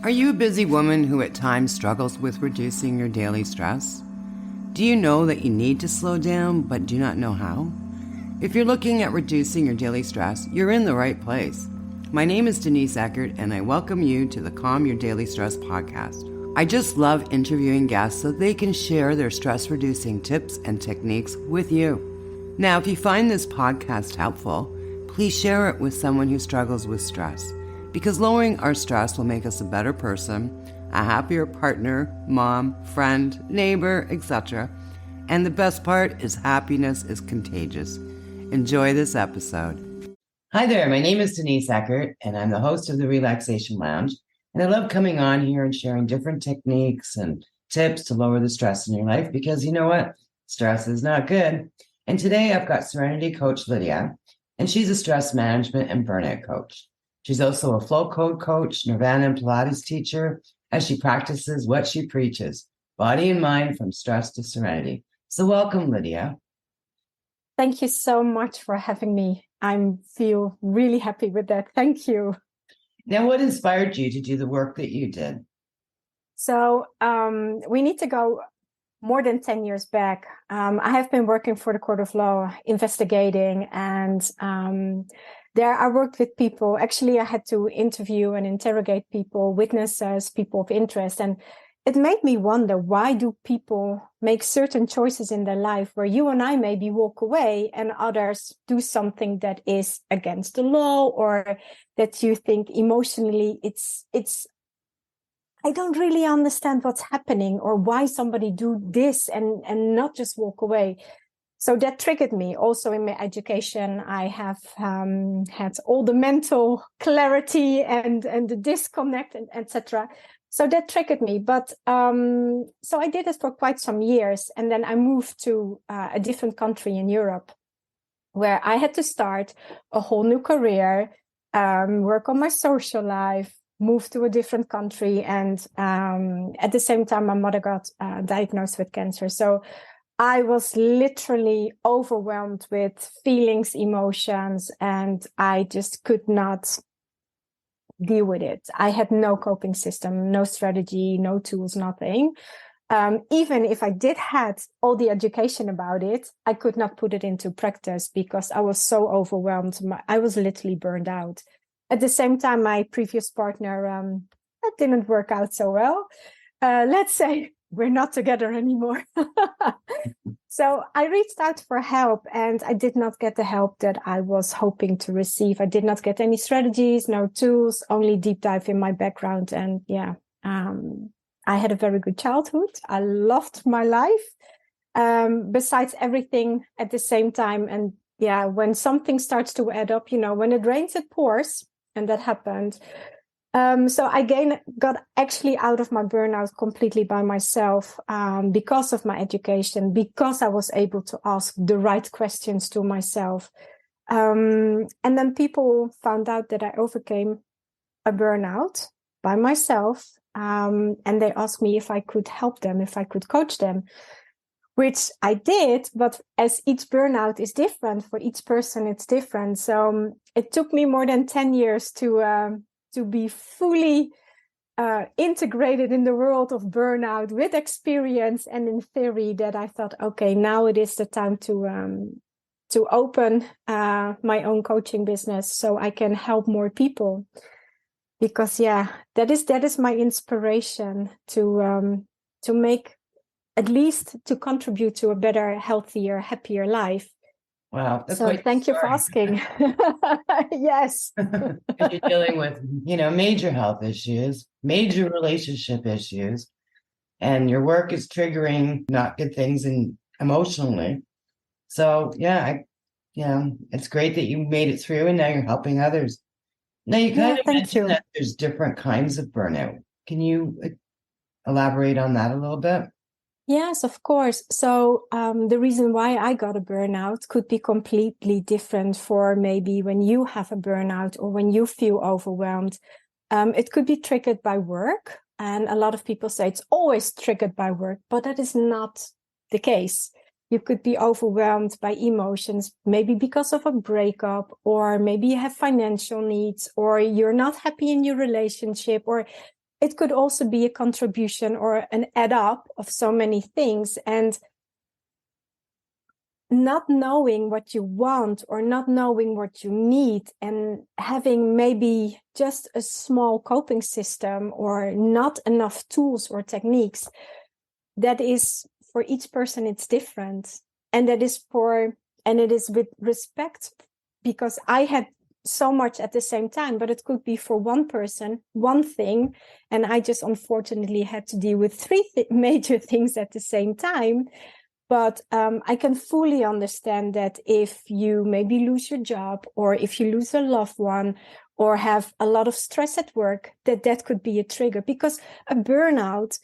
Are you a busy woman who at times struggles with reducing your daily stress? Do you know that you need to slow down but do not know how? If you're looking at reducing your daily stress, you're in the right place. My name is Denise Eckert, and I welcome you to the Calm Your Daily Stress podcast. I just love interviewing guests so they can share their stress-reducing tips and techniques with you. Now, if you find this podcast helpful, please share it with someone who struggles with stress, because lowering our stress will make us a better person, a happier partner, mom, friend, neighbor, etc. And the best part is happiness is contagious. Enjoy this episode. Hi there, my name is Denise Eckert, and I'm the host of the Relaxation Lounge. And I love coming on here and sharing different techniques and tips to lower the stress in your life, because you know what? Stress is not good. And today I've got Serenity Coach Lydia, and she's a stress management and burnout coach. She's also a Flowcode Coach, Nirvana Pilates teacher, as she practices what she preaches, body and mind from stress to serenity. So welcome, Lydia. Thank you so much for having me. I feel really happy with that. Thank you. Now, what inspired you to do the work that you did? So we need to go more than 10 years back. I have been working for the court of law, investigating, and there I worked with people. Actually, I had to interview and interrogate people, witnesses, people of interest. And it made me wonder, why do people make certain choices in their life where you and I maybe walk away and others do something that is against the law, or that you think emotionally it's I don't really understand what's happening, or why somebody do this and not just walk away. So that triggered me. Also in my education, I have had all the mental clarity and the disconnect, and etc. So that triggered me. But so I did it for quite some years. And then I moved to a different country in Europe, where I had to start a whole new career, work on my social life, move to a different country. And at the same time, my mother got diagnosed with cancer. So I was literally overwhelmed with feelings, emotions, and I just could not deal with it. I had no coping system, no strategy, no tools, nothing. Even if I did had all the education about it, I could not put it into practice because I was so overwhelmed. I was literally burned out. At the same time, my previous partner, that didn't work out so well. Let's say we're not together anymore. So I reached out for help, and I did not get the help that I was hoping to receive. I did not get any strategies, no tools, only deep dive in my background. And I had a very good childhood. I loved my life, besides everything at the same time. And when something starts to add up, when it rains, it pours. And that happened. So I got actually out of my burnout completely by myself, because of my education, because I was able to ask the right questions to myself. And then people found out that I overcame a burnout by myself. And they asked me if I could help them, if I could coach them, which I did. But as each burnout is different, for each person, it's different. So it took me more than 10 years to be fully integrated in the world of burnout with experience and in theory, that I thought, okay, now it is the time to open my own coaching business so I can help more people. Because that is my inspiration to make, at least to contribute to a better, healthier, happier life. Wow. That's so thank you for asking. Yes. You're dealing with, major health issues, major relationship issues, and your work is triggering not good things and emotionally. So it's great that you made it through, and now you're helping others. Now you kind of mentioned that there's different kinds of burnout. Can you elaborate on that a little bit? Yes, of course. So the reason why I got a burnout could be completely different for maybe when you have a burnout or when you feel overwhelmed. It could be triggered by work. And a lot of people say it's always triggered by work, but that is not the case. You could be overwhelmed by emotions, maybe because of a breakup, or maybe you have financial needs, or you're not happy in your relationship, or it could also be a contribution or an add up of so many things. And not knowing what you want or not knowing what you need and having maybe just a small coping system or not enough tools or techniques, that is for each person, it's different. And it is with respect, because I had so much at the same time, but it could be for one person, one thing. And I just unfortunately had to deal with three major things at the same time. But I can fully understand that if you maybe lose your job, or if you lose a loved one, or have a lot of stress at work, that could be a trigger. Because a burnout,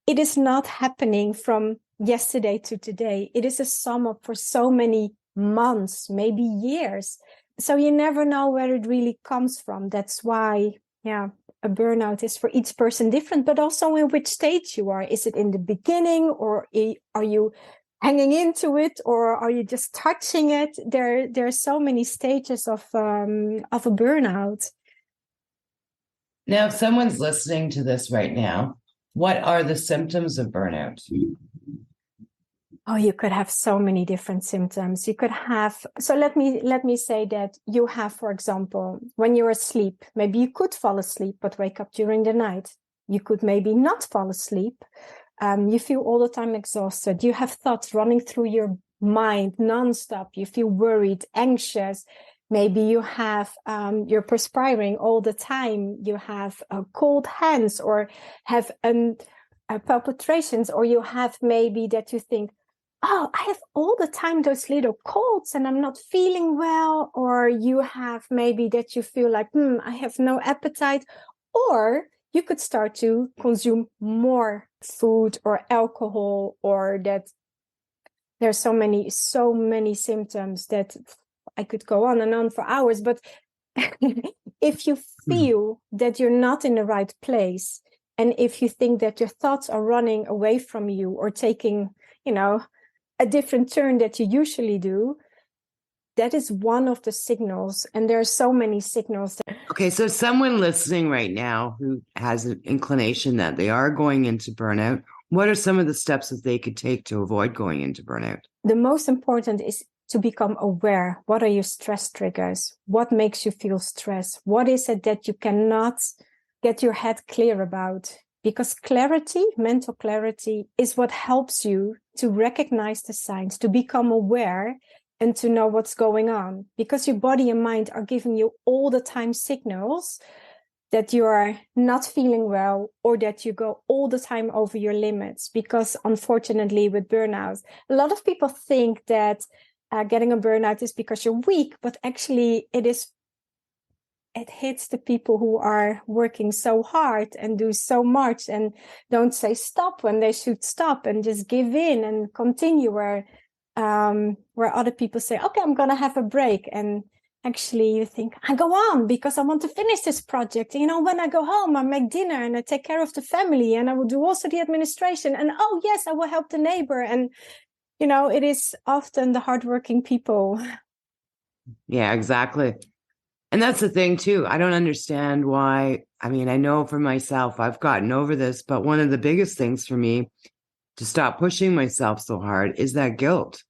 it is not happening from yesterday to today. It is a sum up for so many months, maybe years. So you never know where it really comes from. That's why, a burnout is for each person different, but also in which stage you are. Is it in the beginning, or are you hanging into it, or are you just touching it? There are so many stages of a burnout. Now, if someone's listening to this right now, what are the symptoms of burnout? Oh, you could have so many different symptoms. You could have, so let me say that you have, for example, when you're asleep, maybe you could fall asleep, but wake up during the night. You could maybe not fall asleep. You feel all the time exhausted. You have thoughts running through your mind nonstop. You feel worried, anxious. Maybe you have, you're perspiring all the time. You have cold hands, or have palpitations, or you have maybe that you think, oh, I have all the time those little colds and I'm not feeling well. Or you have maybe that you feel like, I have no appetite. Or you could start to consume more food or alcohol, or that there's so many symptoms that I could go on and on for hours. But if you feel that you're not in the right place, and if you think that your thoughts are running away from you or taking, a different turn that you usually do, that is one of the signals. And there are so many signals. Okay, so someone listening right now who has an inclination that they are going into burnout, what are some of the steps that they could take to avoid going into burnout? The most important is to become aware. What are your stress triggers? What makes you feel stressed? What is it that you cannot get your head clear about? Because clarity, mental clarity, is what helps you to recognize the signs, to become aware, and to know what's going on. Because your body and mind are giving you all the time signals that you are not feeling well, or that you go all the time over your limits. Because unfortunately with burnout, a lot of people think that getting a burnout is because you're weak, but actually it hits the people who are working so hard and do so much and don't say stop when they should stop, and just give in and continue, where other people say, okay, I'm going to have a break. And actually you think, I go on because I want to finish this project. When I go home, I make dinner and I take care of the family, and I will do also the administration. And oh yes, I will help the neighbor. And, it is often the hardworking people. Yeah, exactly. And that's the thing too. I don't understand why. I mean, I know for myself, I've gotten over this, but one of the biggest things for me to stop pushing myself so hard is that guilt.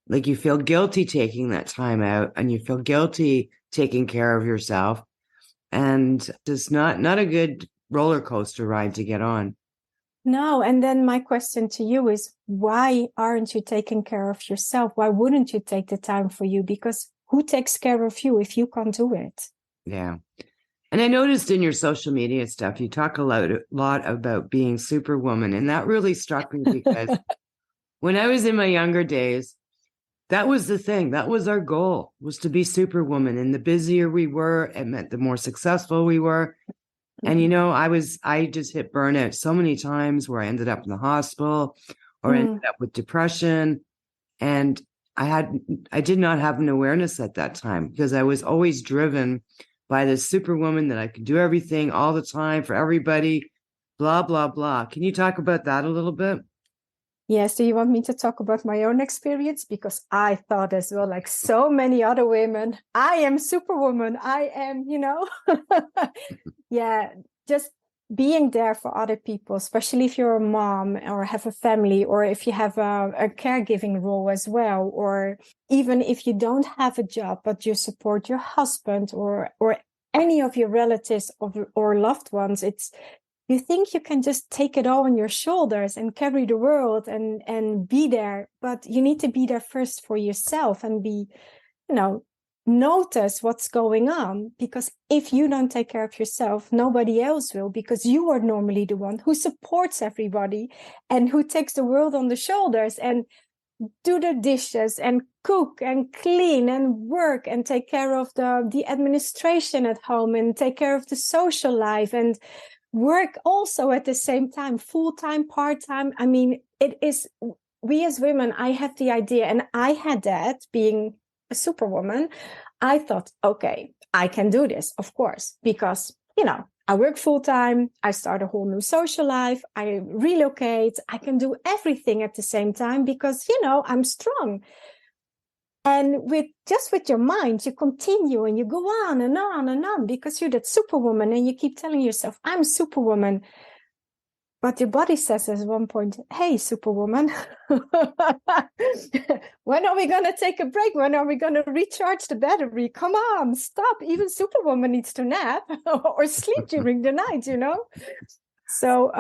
Like, you feel guilty taking that time out, and you feel guilty taking care of yourself. And it's not a good roller coaster ride to get on. No. And then my question to you is, why aren't you taking care of yourself? Why wouldn't you take the time for you? Because who takes care of you if you can't do it? Yeah. And I noticed in your social media stuff, you talk a lot about being superwoman. And that really struck me because when I was in my younger days, that was the thing. That was our goal, was to be superwoman. And the busier we were, it meant the more successful we were. And, I just hit burnout so many times where I ended up in the hospital or ended up with depression. And I did not have an awareness at that time, because I was always driven by this superwoman that I could do everything all the time for everybody, blah, blah, blah. Can you talk about that a little bit? Yes. Do you want me to talk about my own experience? Because I thought as well, like so many other women, I am superwoman. I am, yeah, just being there for other people, especially if you're a mom or have a family, or if you have a caregiving role as well, or even if you don't have a job, but you support your husband or any of your relatives or loved ones, you think you can just take it all on your shoulders and carry the world and be there. But you need to be there first for yourself and be, notice what's going on. Because if you don't take care of yourself, nobody else will, because you are normally the one who supports everybody and who takes the world on the shoulders and do the dishes and cook and clean and work and take care of the administration at home and take care of the social life and work also at the same time, full-time, part-time. I mean, it is, we as women, I have the idea, and I had that being a superwoman. I thought, okay, I can do this, of course, because, I work full-time, I start a whole new social life, I relocate, I can do everything at the same time because, I'm strong. And with your mind, you continue and you go on and on and on because you're that superwoman and you keep telling yourself, I'm superwoman. But your body says at one point, hey, superwoman, when are we going to take a break? When are we going to recharge the battery? Come on, stop. Even superwoman needs to nap or sleep during the night, So,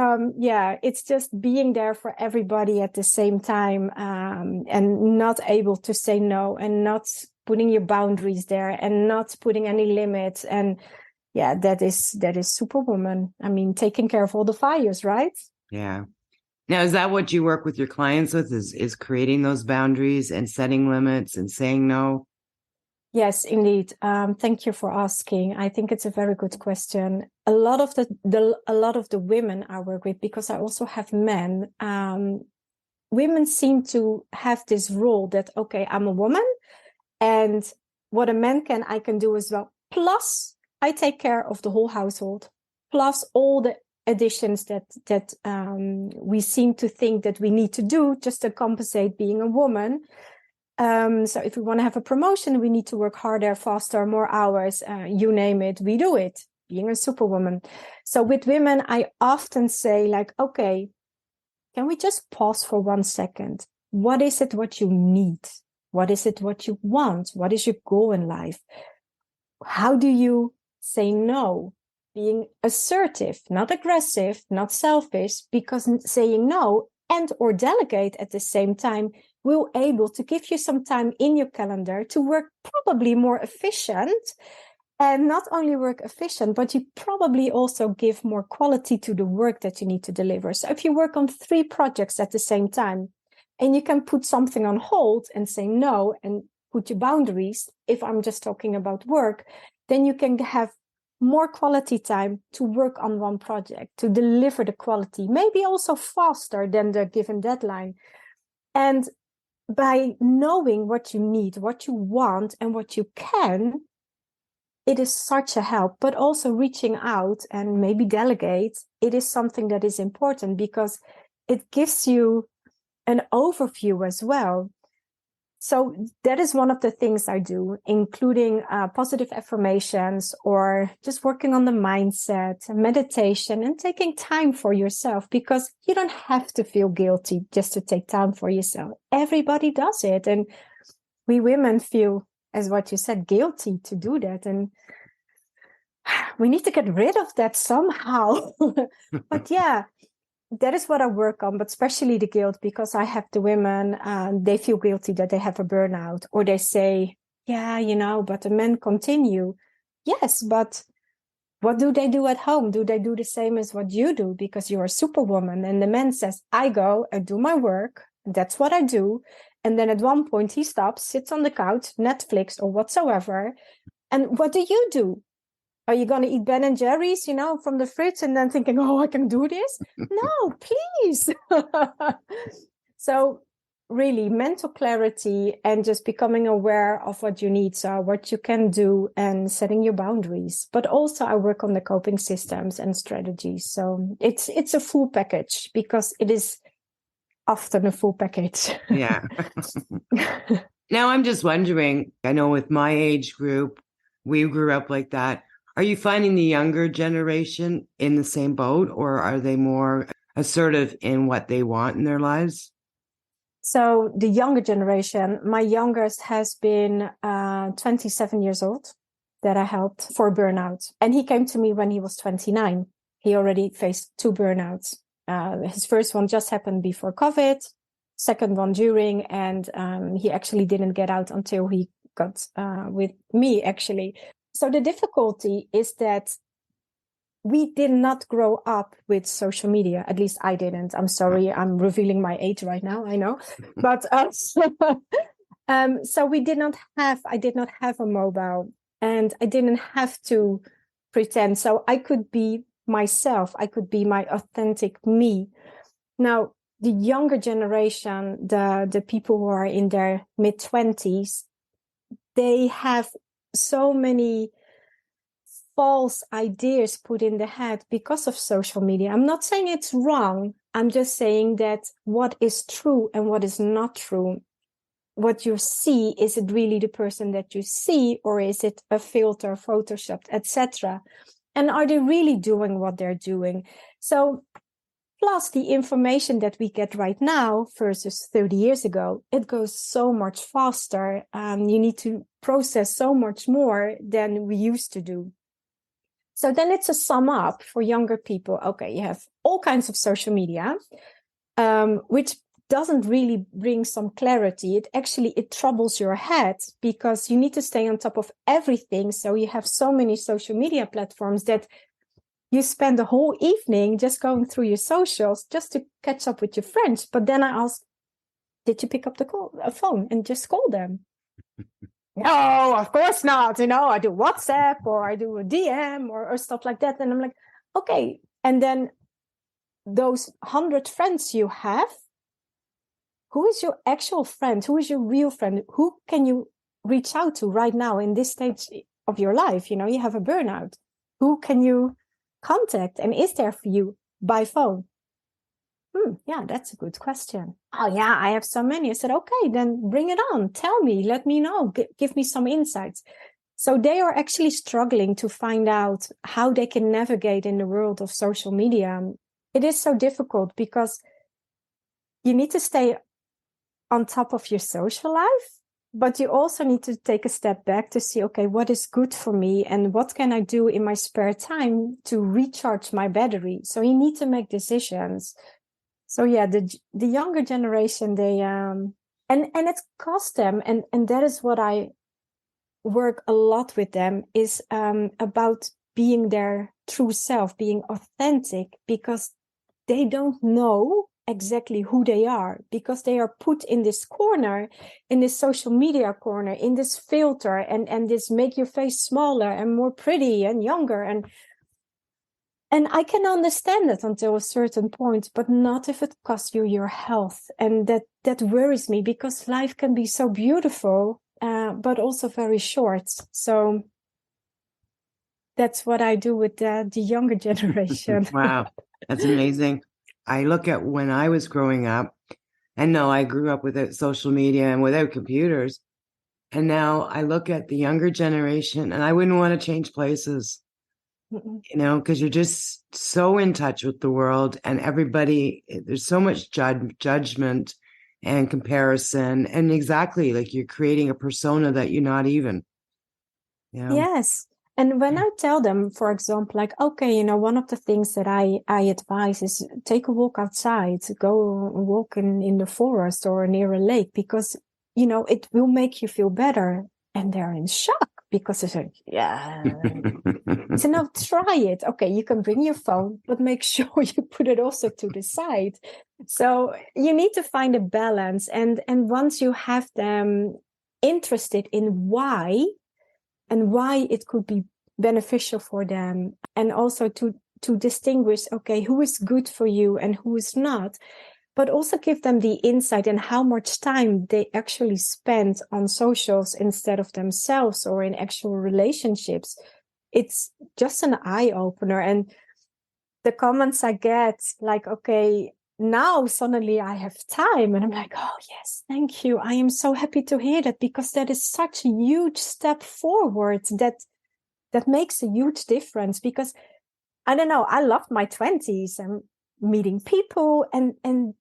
it's just being there for everybody at the same time, and not able to say no and not putting your boundaries there and not putting any limits. And that is superwoman. I mean, taking care of all the fires, right? Yeah. Now, is that what you work with your clients with, is creating those boundaries and setting limits and saying no? Yes, indeed. Thank you for asking. I think it's a very good question. A lot of the women I work with, because I also have men, women seem to have this role that, okay, I'm a woman and what a man I can do as well. Plus, I take care of the whole household, plus all the additions that we seem to think that we need to do just to compensate being a woman. So if we want to have a promotion, we need to work harder, faster, more hours, you name it, we do it, being a superwoman. So with women, I often say like, okay, can we just pause for 1 second? What is it what you need? What is it what you want? What is your goal in life? How do you say no? Being assertive, not aggressive, not selfish, because saying no and or delegate at the same time will able to give you some time in your calendar to work probably more efficient, and not only work efficient, but you probably also give more quality to the work that you need to deliver. So if you work on 3 projects at the same time and you can put something on hold and say no and put your boundaries, if I'm just talking about work, then you can have more quality time to work on one project, to deliver the quality, maybe also faster than the given deadline. And by knowing what you need, what you want, and what you can, it is such a help. But also reaching out and maybe delegate, it is something that is important because it gives you an overview as well. So that is one of the things I do, including positive affirmations or just working on the mindset, meditation, and taking time for yourself, because you don't have to feel guilty just to take time for yourself. Everybody does it. And we women feel, as what you said, guilty to do that. And we need to get rid of that somehow. But that is what I work on, but especially the guilt, because I have the women, they feel guilty that they have a burnout, or they say, but the men continue. Yes, but what do they do at home? Do they do the same as what you do? Because you're a superwoman. And the man says, I go, I do my work. That's what I do. And then at one point he stops, sits on the couch, Netflix or whatsoever. And what do you do? Are you going to eat Ben and Jerry's, from the fridge and then thinking, oh, I can do this? No, please. So really mental clarity and just becoming aware of what your needs are, what you can do, and setting your boundaries. But also I work on the coping systems and strategies. So it's a full package, because it is often a full package. Yeah. Now I'm just wondering, I know with my age group, we grew up like that. Are you finding the younger generation in the same boat, or are they more assertive in what they want in their lives? So the younger generation, my youngest has been 27 years old that I helped for burnout. And he came to me when he was 29. He already faced 2 burnouts. His first one just happened before COVID, second one during, and he actually didn't get out until he got with me, actually. So the difficulty is that we did not grow up with social media. At least I didn't. I'm sorry, I'm revealing my age right now, I know. But so I did not have a mobile, and I didn't have to pretend. So I could be myself. I could be my authentic me. Now, the younger generation, the people who are in their mid-20s, they have so many false ideas put in the head because of social media. I'm not saying it's wrong. I'm just saying that what is true and what is not true. What you see, is it really the person that you see, or is it a filter, photoshopped, etc.? And are they really doing what they're doing? So plus the information that we get right now versus 30 years ago, it goes so much faster. You need to process so much more than we used to do. So then it's a sum up for younger people. Okay, you have all kinds of social media, which doesn't really bring some clarity. It troubles your head because you need to stay on top of everything. So you have so many social media platforms that you spend the whole evening just going through your socials just to catch up with your friends. But then I ask, did you pick up the phone and just call them? No, of course not. I do WhatsApp or I do a DM or stuff like that. And I'm like, okay. And then those 100 friends you have, who is your actual friend? Who is your real friend? Who can you reach out to right now in this stage of your life? You have a burnout. Who can you contact and is there for you by phone? Yeah, that's a good question. Oh yeah, I have so many. I said, okay, then bring it on. Tell me, let me know, give me some insights. So they are actually struggling to find out how they can navigate in the world of social media. It is so difficult because you need to stay on top of your social life, but you also need to take a step back to see, okay, what is good for me and what can I do in my spare time to recharge my battery? So you need to make decisions. So yeah, the younger generation, they and it costs them, and that is what I work a lot with them, is about being their true self, being authentic, because they don't know exactly who they are, because they are put in this corner, in this social media corner, in this filter, and this make your face smaller and more pretty and younger, and I can understand it until a certain point, but not if it costs you your health. And that worries me, because life can be so beautiful, but also very short. So that's what I do with the younger generation. Wow, that's amazing. I look at when I was growing up, and no, I grew up without social media and without computers. And now I look at the younger generation and I wouldn't want to change places. Because you're just so in touch with the world and everybody, there's so much judgment and comparison. And exactly, like you're creating a persona that you're not even. Yes. And when I tell them, for example, like, okay, one of the things that I advise is take a walk outside, go walk in the forest or near a lake, because, it will make you feel better. And they're in shock, because it's like, yeah. So now try it. Okay, you can bring your phone, but make sure you put it also to the side. So you need to find a balance. And once you have them interested in why it could be beneficial for them, and also to distinguish, okay, who is good for you and who is not, but also give them the insight in how much time they actually spend on socials instead of themselves or in actual relationships. It's just an eye-opener. And the comments I get, like, okay, now suddenly I have time. And I'm like, oh yes, thank you. I am so happy to hear that, because that is such a huge step forward, that that makes a huge difference. Because I don't know, I loved my 20s and meeting people, and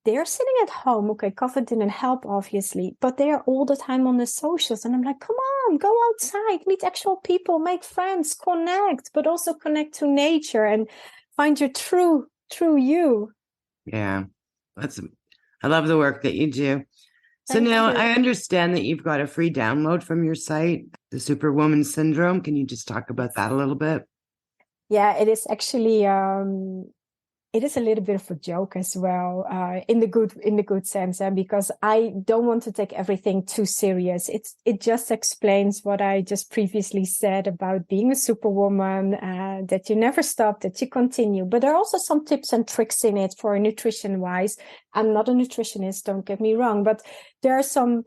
they're sitting at home. Okay, COVID didn't help, obviously, but they are all the time on the socials. And I'm like, come on, go outside, meet actual people, make friends, connect, but also connect to nature and find your true you. Yeah, I love the work that you do. So Thank now you. I understand that you've got a free download from your site, the Superwoman Syndrome. Can you just talk about that a little bit? Yeah, it is actually it is a little bit of a joke as well, in the good sense, because I don't want to take everything too serious. It just explains what I just previously said about being a superwoman, that you never stop, that you continue. But there are also some tips and tricks in it for nutrition wise. I'm not a nutritionist, don't get me wrong, but there are some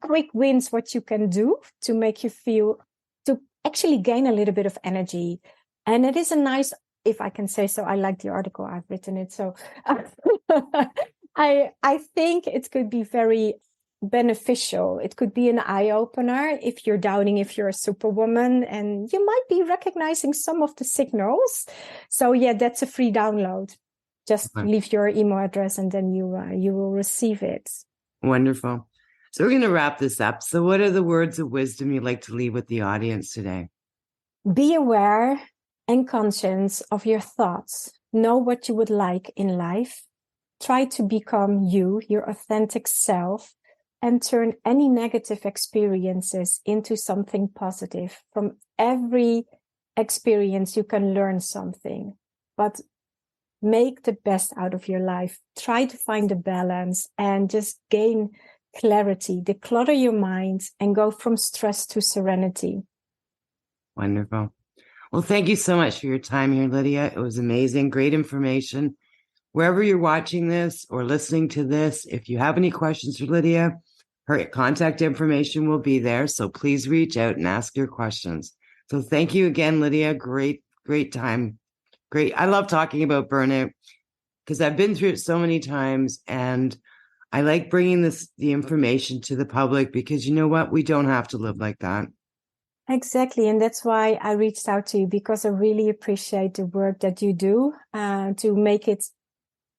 quick wins what you can do to make you feel, to actually gain a little bit of energy. And it is a nice, if I can say so, I like the article, I've written it. So I think it could be very beneficial. It could be an eye-opener if you're doubting if you're a superwoman, and you might be recognizing some of the signals. So yeah, that's a free download. Just leave your email address and then you will receive it. Wonderful. So we're going to wrap this up. So what are the words of wisdom you'd like to leave with the audience today? Be aware and conscious of your thoughts. Know what you would like in life. Try to become you, your authentic self, and turn any negative experiences into something positive. From every experience, you can learn something, but make the best out of your life. Try to find a balance and just gain clarity, declutter your mind, and go from stress to serenity. Wonderful. Well, thank you so much for your time here, Lydia. It was amazing. Great information. Wherever you're watching this or listening to this, if you have any questions for Lydia, her contact information will be there. So please reach out and ask your questions. So thank you again, Lydia. Great time. Great. I love talking about burnout because I've been through it so many times, and I like bringing the information to the public because you know what? We don't have to live like that. Exactly. And that's why I reached out to you, because I really appreciate the work that you do to make it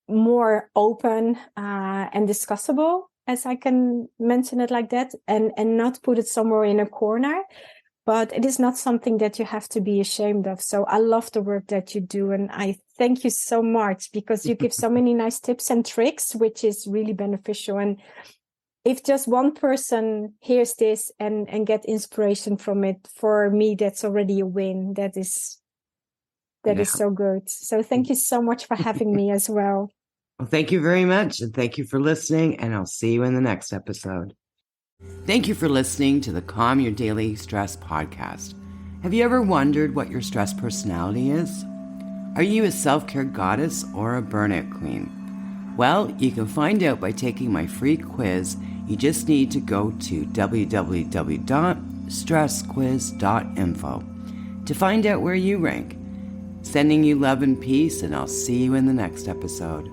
more open and discussable, as I can mention it like that, and not put it somewhere in a corner. But it is not something that you have to be ashamed of. So I love the work that you do. And I thank you so much, because you give so many nice tips and tricks, which is really beneficial. And if just one person hears this and get inspiration from it, for me, that's already a win. That is so good. So thank you so much for having me as well. Well, thank you very much. And thank you for listening. And I'll see you in the next episode. Thank you for listening to the Calm Your Daily Stress podcast. Have you ever wondered what your stress personality is? Are you a self-care goddess or a burnout queen? Well, you can find out by taking my free quiz. You just need to go to www.stressquiz.info to find out where you rank. Sending you love and peace, and I'll see you in the next episode.